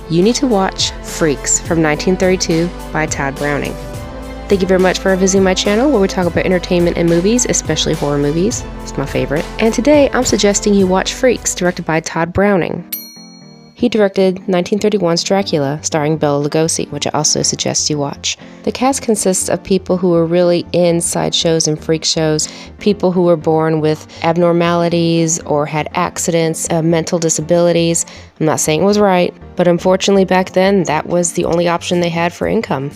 you need to watch Freaks from 1932 by Tod Browning. Thank you very much for visiting my channel where we talk about entertainment and movies, especially horror movies. It's my favorite. And today I'm suggesting you watch Freaks, directed by Tod Browning. He directed 1931's Dracula, starring Bela Lugosi, which I also suggest you watch. The cast consists of people who were really in sideshows and freak shows, people who were born with abnormalities or had accidents, mental disabilities. I'm not saying it was right, but unfortunately back then that was the only option they had for income.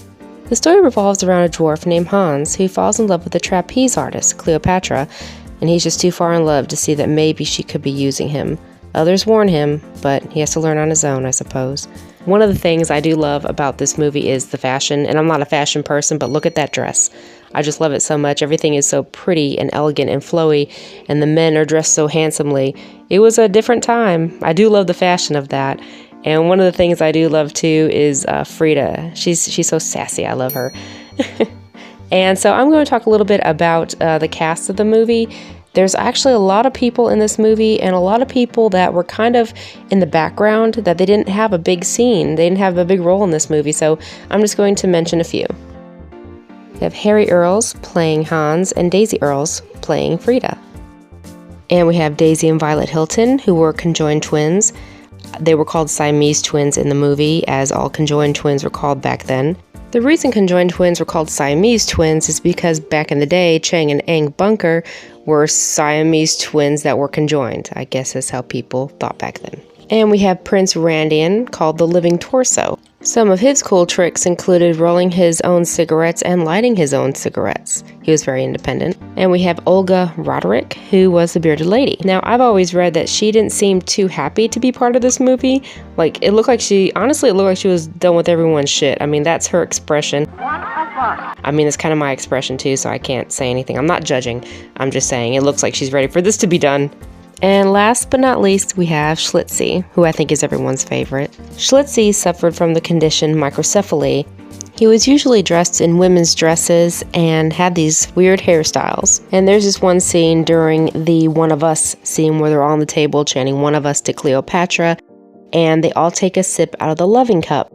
The story revolves around a dwarf named Hans who falls in love with a trapeze artist, Cleopatra, and he's just too far in love to see that maybe she could be using him. Others warn him, but he has to learn on his own, I suppose. One of the things I do love about this movie is the fashion, and I'm not a fashion person, but look at that dress. I just love it so much. Everything is so pretty and elegant and flowy, and the men are dressed so handsomely. It was a different time. I do love the fashion of that. And one of the things I do love too is Frida. She's so sassy. I love her. And so I'm going to talk a little bit about the cast of the movie. There's actually a lot of people in this movie and a lot of people that were kind of in the background that they didn't have a big scene. They didn't have a big role in this movie, so I'm just going to mention a few. We have Harry Earls playing Hans and Daisy Earls playing Frida. And we have Daisy and Violet Hilton, who were conjoined twins. They were called Siamese twins in the movie, as all conjoined twins were called back then. The reason conjoined twins were called Siamese twins is because back in the day, Chang and Eng Bunker were Siamese twins that were conjoined. I guess that's how people thought back then. And we have Prince Randian, called the Living Torso. Some of his cool tricks included rolling his own cigarettes and lighting his own cigarettes. He was very independent. And we have Olga Roderick, who was the bearded lady. Now, I've always read that she didn't seem too happy to be part of this movie. Like, it looked like she was done with everyone's shit. I mean, that's her expression. I mean, it's kind of my expression too, so I can't say anything. I'm not judging. I'm just saying it looks like she's ready for this to be done. And last but not least, we have Schlitzie, who I think is everyone's favorite. Schlitzie suffered from the condition microcephaly. He was usually dressed in women's dresses and had these weird hairstyles. And there's this one scene during the One of Us scene where they're all on the table chanting One of Us to Cleopatra, and they all take a sip out of the loving cup.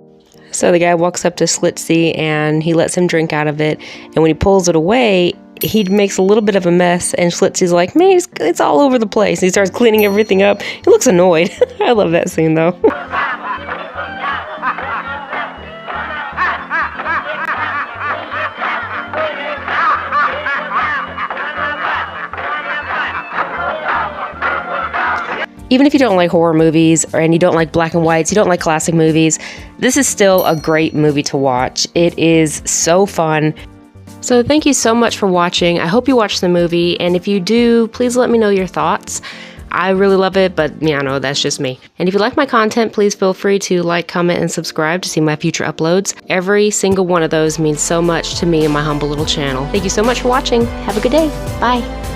So the guy walks up to Schlitzie and he lets him drink out of it, and when he pulls it away, he makes a little bit of a mess, and Schlitzie's like, man, it's all over the place. He starts cleaning everything up. He looks annoyed. I love that scene, though. Even if you don't like horror movies and you don't like black and whites, you don't like classic movies, this is still a great movie to watch. It is so fun. So thank you so much for watching. I hope you watch the movie, and if you do, please let me know your thoughts. I really love it, but yeah, no, that's just me. And if you like my content, please feel free to like, comment, and subscribe to see my future uploads. Every single one of those means so much to me and my humble little channel. Thank you so much for watching. Have a good day. Bye.